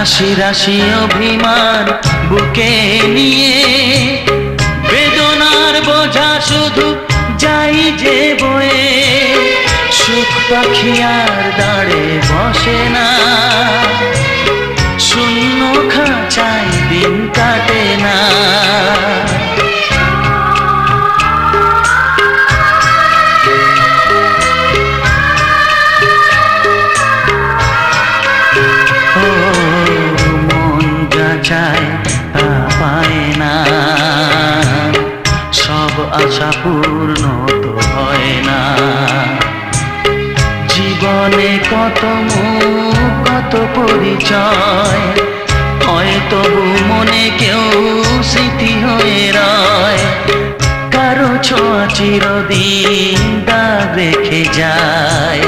রাশি রাশি অভিমান বুকে নিয়ে বেদনার বোঝা শুধু যাই যে বয়ে সুখ পাখি আর দাঁড়ে বসে না শূন্য খাঁচায় দিন কাটে না চায় তা পায় না সব আশা পূর্ণ তো হয় না জীবনে কত মুখ কত পরিচয় হয় তবু মনে কেউ স্মৃতি হয়ে রয় কারো ছোঁয়া চিরদিন দাগ রেখে যায়